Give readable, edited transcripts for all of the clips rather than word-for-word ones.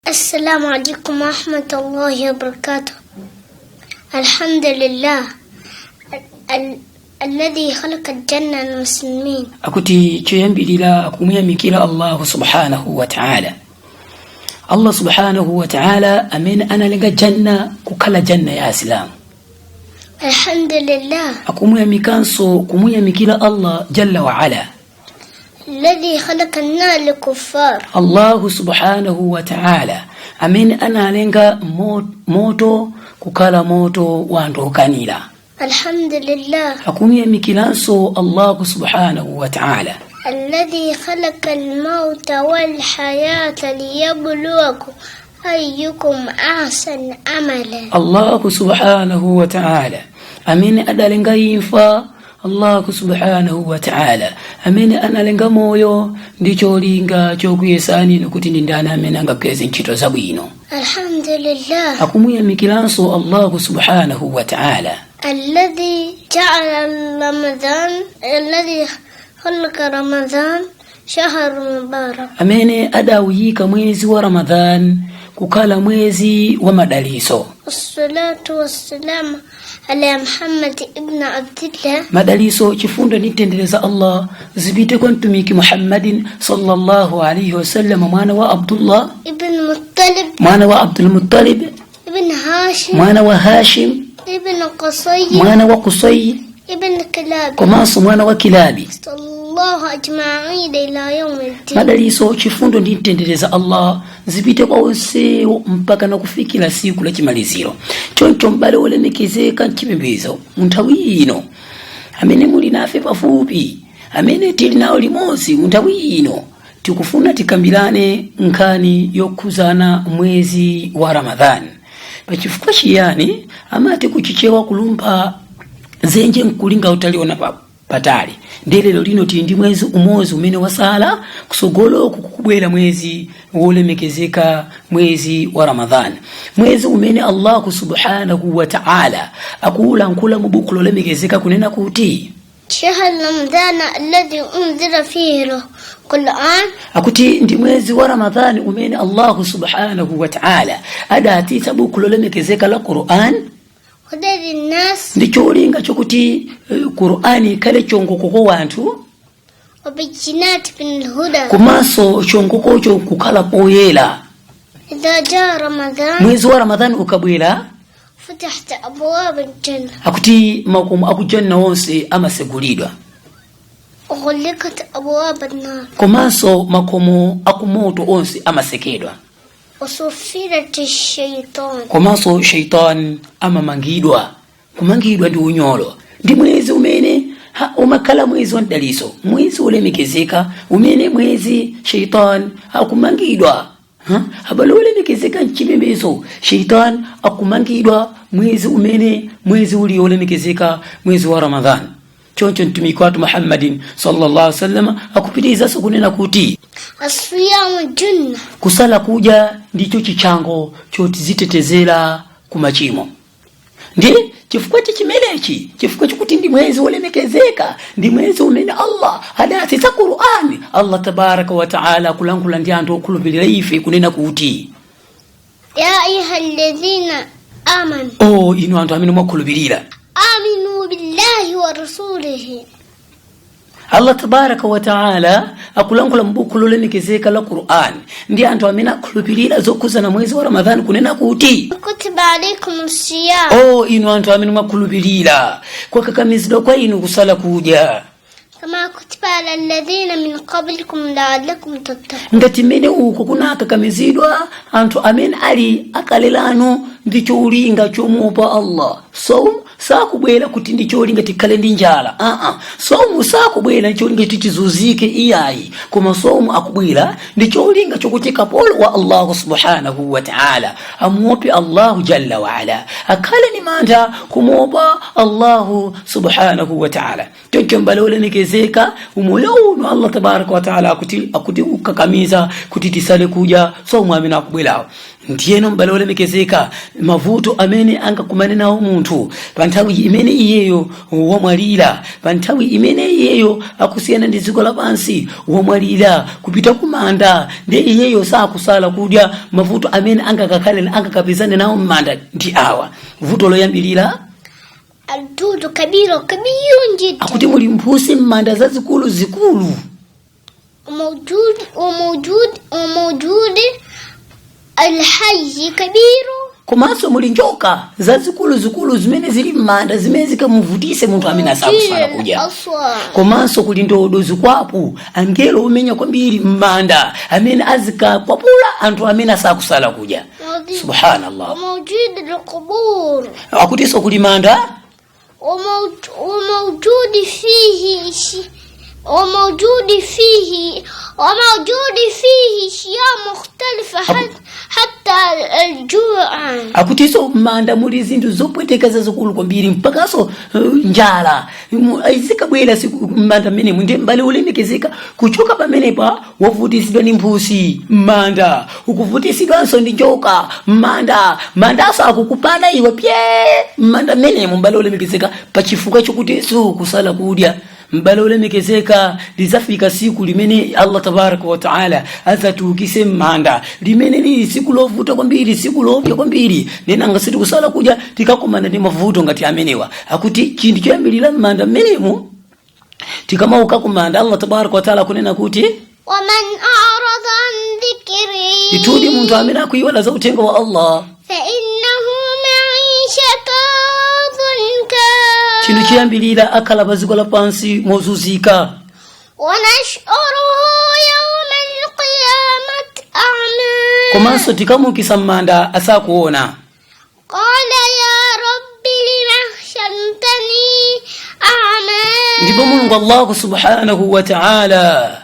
السلام عليكم ورحمة الله وبركاته. الحمد لله الذي خلق الجنة المسلمين. أكتي تيمبي لله أكمي مكيلا الله سبحانه وتعالى. الله سبحانه وتعالى أمين أنا لقى جنة كلا جنة يا إسلام. الحمد لله أكمي مكانسو كمي مكيلا الله جل وعلا الذي خلق النار للكفار. الله سبحانه وتعالى أمين أنا لقى موتو كلا موتو وانتو كانيلا. الحمد لله أكمي مكيلانسو الله سبحانه وتعالى الذي خلق الموت والحياة ليبلوكم أيكم أحسن عملا. الله سبحانه وتعالى أمين أنا لنغا ينفا. الله سبحانه وتعالى أمين أنا لنغا مويو ndicho linga chokuyesani nokuti ndindana amene angapeze ntchito zabwino. الحمد لله akumuya mikilanso Allah subhanahu wa ta'ala الذي جعل رمضان الذي خلق رمضان شهر مبارك. amene adawuyika mwezi wa Ramadhan kukala mwezi wa madaliso. والصلاة والسلام على محمد ابن عبد الله. madaliso chifundo nitendeleza Allah zibite kwa mtumiki Muhammadin sallallahu alayhi wasallam mwana wa Abdullah ابن مطلب mwana wa Abdul Muttalib ابن هاشم mwana wa Hashim ابن قصي mwana wa Qusay ابن كلاب komanso mwana wa Kilabi. الله أجمعين إلى يوم الدين. madaliso chifundo nitendeleza Allah zipite kwa wose mpaka na kufikira siku la chimaliziro. Choncho mbale olemekezeka nchipembezo munthawi ino amene muli nafe pafupi amene tili nawo limodzi munthawi ino tikufuna tikambirane nkhani yokhuzana mwezi wa Ramadhani. Pachifukwa chiyani amati kuchichewa kulumba zenje nkulinga utaliona patali. Ndelelo lino tili ndi mwezi umozi umene wasala kusogolo kukubwera mwezi wolemekezeka mwezi wa Ramadhani. Mwezi umene Allah subhanahu wa ta'ala akuula nkula mubuku lolemekezeka kunena kuti شهر رمضان الذي أنزل فيه القرآن. akuti ndi mwezi wa Ramadhani umene Allah subhanahu wa ta'ala adatitsa buku lolemekezeka la Qur'an. هدى للناس ndicho linga chokuti Qur'ani kale chongoko kwa wanthu وبينات من الهدى. kumaso chongoko cho kukala poyela. إذا جاء رمضان mwezi wa Ramadhani ukabwera فتحت أبواب الجنة akuti makomo akujanna wonse amasegulidwa وغلقت أبواب النار komanso makomo akumoto onse amasekedwa وصفرت الشيطان. komanso shaitan amamangidwa. kumangidwa ndi unyolo. ndi mwezi umene umakhala mwezi wa ndaliso mwezi ulemekezeka umene mwezi shaitan akumangidwa. habalo ulemekezeka nchipembezo shaitan akumangidwa mwezi umene mwezi uli ulemekezeka mwezi wa Ramadhani. choncho mtumiki watu Muhammadin sallallahu alaihi wasallam akupitiza kunena kuti الصيام جنة. kusala kuja ndicho chichango choti zitetezera kumachimo. ndi chifukwa chimelechi chifukwa chikuti ndi mwezi ulemekezeka ndi mwezi umene Allah adatitsa Qur'ani. Allah tabaraka wa taala kulangula ndi anthu okhulupirira ife kunena kuti يا أيها الذين آمنوا inu anthu amene mwakhulupirira آمنوا بالله ورسوله. Allah tabaraka wa taala akulangula mbuku lolemekezeka la Qur'an ndi anthu amene akhulupirira zokhuzana mwezi wa Ramadhani kunena kuti كتب عليكم الصيام inu anthu amene mwakhulupirira kwakakamizidwa kwa inu kusala kuja كما كتب على الذين من قبلكم لعلكم تتقون. ngati mmene uko kunakakamizidwa anthu amene ali akalelano ndi cholinga chomuopa Allah. sakubwera kuti ndi cholinga tikhale ndi njala. Somu sakubwera ndi cholinga tichizuzike iyayi. Koma somu akubwera ndi cholinga chokucheka polo wa Allah subhanahu wa ta'ala. Amuope Allah jalla wa ala. Akhale ni mantha kumuopa Allah subhanahu wa ta'ala. Choncho mbale ulemekezeka umoyo uno Allah tabaraka wa ta'ala akuti ukakamiza kuti tisale kuja somu amene akubwera. Ndiyeno mbale ulemekezeka mavuto amene angakumane nawo munthu panthawi imene iyeyo wamwalira, panthawi imene iyeyo akusiyana ndi dziko lapansi wamwalira kupita kumanda, ndi iyeyo sakusala kudya mavuto amene angakapezane nawo m'manda ndi awa. Vuto loyambirira الدود كبير جدا akuti muli mphusi m'manda zazikulu zikulu وموجود الحي كبير. komanso muli njoka zazikulu zikulu zimene zili m'manda zimene zikamuvutise munthu amene asakusala kudya. Komanso kuli ndodo zikwapu, angelo umenya kwambiri m'manda amene azikakwapula anthu amene asakusala kudya. Subhanallah. وموجود القبور Akutinso kuli manda وموجود فيه أشياء مختلفة حتى الجوع. akutinso manda muli zinthu zopweteka zazikulu kwambiri mpakanso njala izikabwera siku manda mmene ndi mbali ulemekezeka kuchoka pamenepa wovutisidwa ndi mphusi manda, ukuvutisidwanso ndi njoka mandaso akukupana iwe pye manda mmenemo mbali ulemekezeka pachifuka chokuti sukusala kudya. Mbale ulemekezeka lizafika siku limene Allah tabaraka wa taala azatuukise m'manda limene lili siku lovuta kwambiri, siku lopya kwambiri, nenanga sitikusala kudya tikakomana ndi mavuto ngati amenewa. Akuti chinthu choyambirira m'manda mmenemo tikamauka kumanda Allah tabaraka wa taala kunena kuti ومن أعرض عن ذكري itudi munthu amene akuyiwala za uthenga wa Allah فإنه معيشة ضنكا chinthu choyambirira akhala pa dziko lapansi mozunzika. ونشعره يوم القيامة أعمى Komanso tikamukisa m'manda asakuona. قال يا رب لم حشرتني أعمى. ndipo Mungu Allah subhanahu wa ta'ala,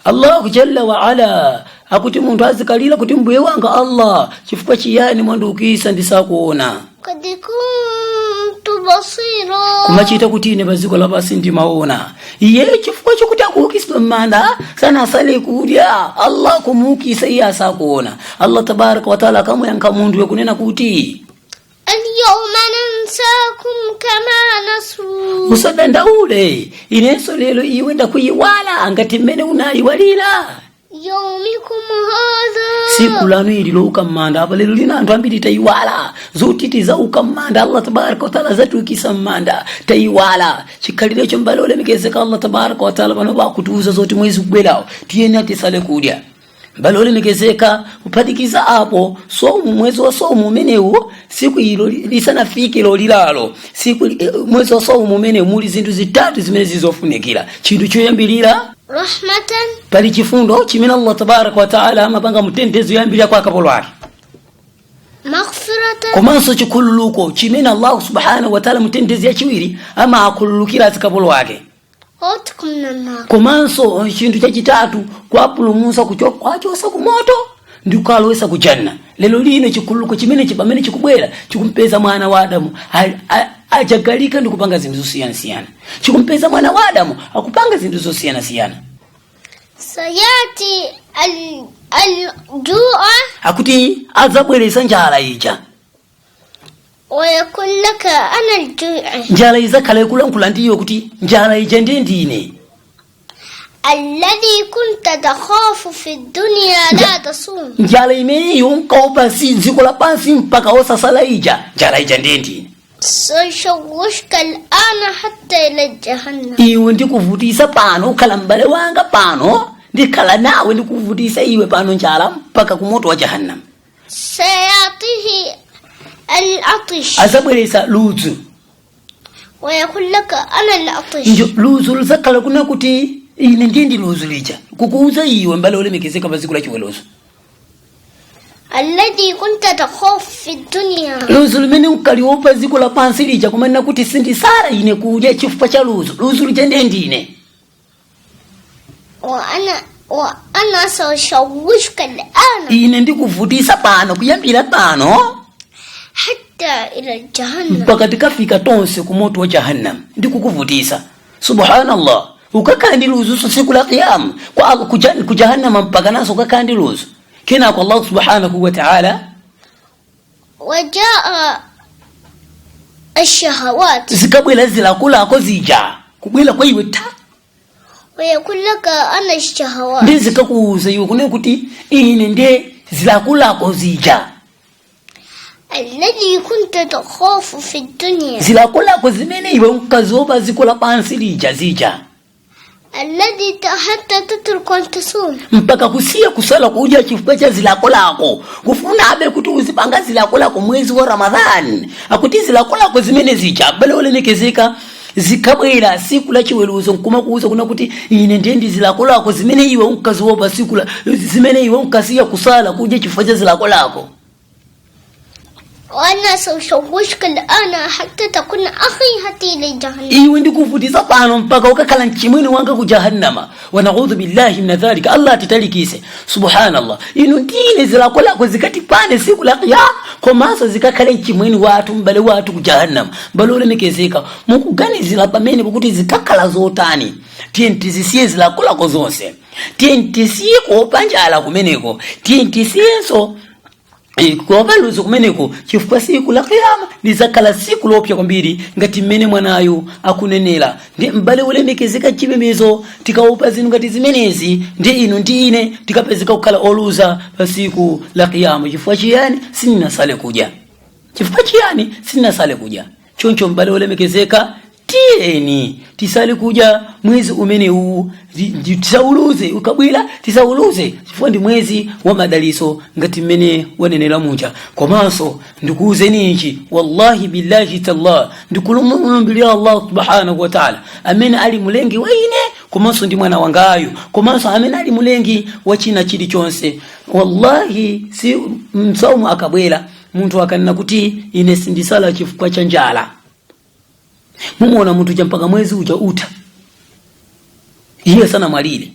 Allah jalla wa ala akuti munthu azikalira kuti mbuye wanga Allah chifukwa chiyani mwandukisa ndisakuona. قد كنت بصيرا. kumachita kuti ine paziko lapasi ndimaona. Iye chifukwa chokuti akuukisa m'manda sana asale kudya, Allah kumukisa iye asakuona. Allah tabaraka wa taala akamuyankha munthu wekunena kuti اليوم ننساكم كما نسوا. usadandaule, inenso lero iwe ndakuyiwala ngati mmene unayiwalira. يومكم هذا. siku lanu ililo ukamanda apa lero lina anthu ambiri tayiwala zotitiza ukamanda Allah tabaraka wa taala zatuukisa m'manda tayiwala. Chikhalire cho mbale ulemekezeka Allah tabaraka wa taala pano bakutiuza zoti mwezi kubwerawo tiyeni atisale kudya. Mbale ulemekezeka kuphatikiza apo somu, mwezi wa somu umenewu siku ilo lisanafike ilo lilalo siku mwezi wa somu umenewu muli zinthu zitatu zimene zizofunikira. Chinthu choyambirira رحمة pali chifundo chimene Allah tabaraka wa taala amapanga mtendezo yambirira kwa kapolo ake. مغفرة Komanso chikhululuko chimene Allah subhanahu wa taala mtendezi yachiwiri ama akhululukira azikapolo ake. عتق من النار. Komanso chinthu chachitatu kwapulumusa kwachosa kumoto ndi kukalowesa ku janna. Lelo lino chikhululuko chimene chipamene chikubwera chikumpeza mwana wa Adamu ajagalika ndi kupanga zinthu zosiyana-siyana. Chikumpeza mwana wa Adamu akupanga zinthu zosiyana-siyana. سيأتي الجوع Akuti azabweresa njala ija. ويقول لك أنا الجوع Njala izakhala ikulankhula ndiyo kuti njala ija ndine. الذي كنت تخاف في الدنيا لا تصوم. Njala imene yonkaopa si dziko lapansi mpaka osasala ija. Njala ija ndine. سيشوشك الآن حتى إلى جهنم. Iwe ndikuvutisa pano ukhala mbale wanga pano ndikhala nawe ndikuvutisa iwe pano njala mpaka kumoto wa jahannam. سيعطيه العطش Azabweresa ludzu. ويقول لك أنا العطش. Njo ludzu lizakhala kuna kuti ine ndi ludzu lija kukuuza iwe mbale ulemekezeka paziko la chiweruzo. الذي كنت تخاف في الدنيا. Ludzu limene unkaliopa ziko lapansi lija kumanena kuti sindisala ine kudya chifukwa cha ludzu lija ndine. وأنا سأشوشك الآن Ine ndikuvutisa pano kuyambira pano حتى إلى جهنم. mpaka tikafika tonse kumoto wa jahannam ndikukuvutisa. Subhanallah, ukakhala ndi ludzu siku la qiyam kwa ku jahannam mpaka naso ukakhala ndi ludzu. Kenako Allah subhanahu wa ta'ala الشهوات zikabwela zilakolako zija kubwela kwa iwe ta ويقول لك أنا الشهوات ndi zikakuuza iwe kune kuti ine nde zilakolako zija الذي كنت تخاف في الدنيا zilakolako zimene iwe ukazoba zikola pansi lija zija الذي حتى تترك أن تصوم mpaka kusiya kusala kuja chifukwa cha zilakolako kufuna abe kuti uzipanga zilakolako mwezi wa Ramadhani akuti zilakolako zimene zija bale olemekezeka zikabwera siku la chiweruzo nkuma kuuza kuna kuti ine ndendi zilakolako zimene iwe unkazoba siku la zimene iwe unkasiya kusala kuja chifukwa cha zilakolako وأنا سأشوشك الآن حتى تكون أخيهتي لجهنم iwe ndikuvutiza pano mpaka ukakhala mchimwene wanga ku jahannama wa na'udhu billahi min dhalika Allah titalikise subhanallah ino ndine zilakolako zikati pane siku la qiyam komanso zikakhala mchimwene watu mbale watu ku jahannama balo lemekezeka mukuganizira pamene kuti zikakhala zotani tiyentizisiye zilakolako zonse tiyentisiye kuopanjala kumeneko tiyentisiyenso kuwapaluzo kumeneko chifukwa siku la kiyama lizakhala siku lopya kwambiri ngati mmene mwanayo akunenera ndi mbale ulemekezeka chipemezo tikaupa zinu ngati zimenezi ndi ino ndi ine tikapezeka kukhala oluza pa siku la kiyama chifukwa chiyani sininasale kuja chifukwa chiyani sininasale kuja choncho mbale ulemekezeka tieni tisali kuja mwezi umene huu tisauluze ukabwila tisauluze chifukwa ndi mwezi wa madaliso ngati mmene wanenera muja komanso ndikuuzeni ichi wallahi billahi tallah ndikulumulumbilia Allah subhanahu wa ta'ala amene ali mulengi wa ine komanso ndi mwana wangayo komanso amene ali mulengi wa china chili chonse wallahi si msaumu akabwela muntu akanena kuti ine sindisala chifukwa cha njala mumuona mtu jampaka mwezi uja uta iye sana mwalile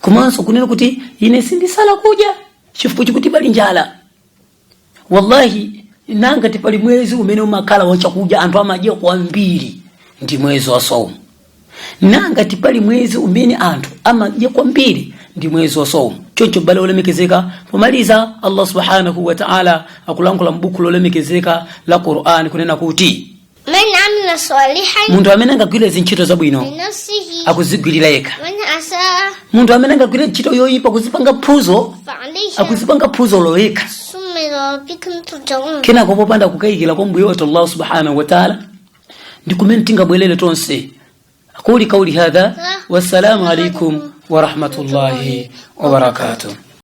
kumanso kunena kuti ine sindisala kuja chifukwa chikuti bali njala wallahi nanga tipali mwezi umene umakhala wachakuja anthu amaje kwa mbiri ndi mwezi wa saumu nanga tipali mwezi umene anthu amaje kwa mbiri ndi mwezi wa saumu chocho bale olemekezeka pomaliza Allah subhanahu wa ta'ala akulankhula mbuku lolemekezeka la Qur'an kunena kuti من عمل صالحا muntu amene angagwire zinchito zabwino لنفسه akuzigwirira yekha من أساء muntu amene angagwire ntchito yoyipa kuzipanga phuzo فعليها akuzipanga phuzo loyekha ثم إلى ربكم ترجعون kenako popanda kukayikira kwa mbuye wathu Allah subhanahu wa ta'ala ndikumene tingabwelele tonse aquli qawli hadha wassalamu alaikum wa rahmatullahi wa barakatuh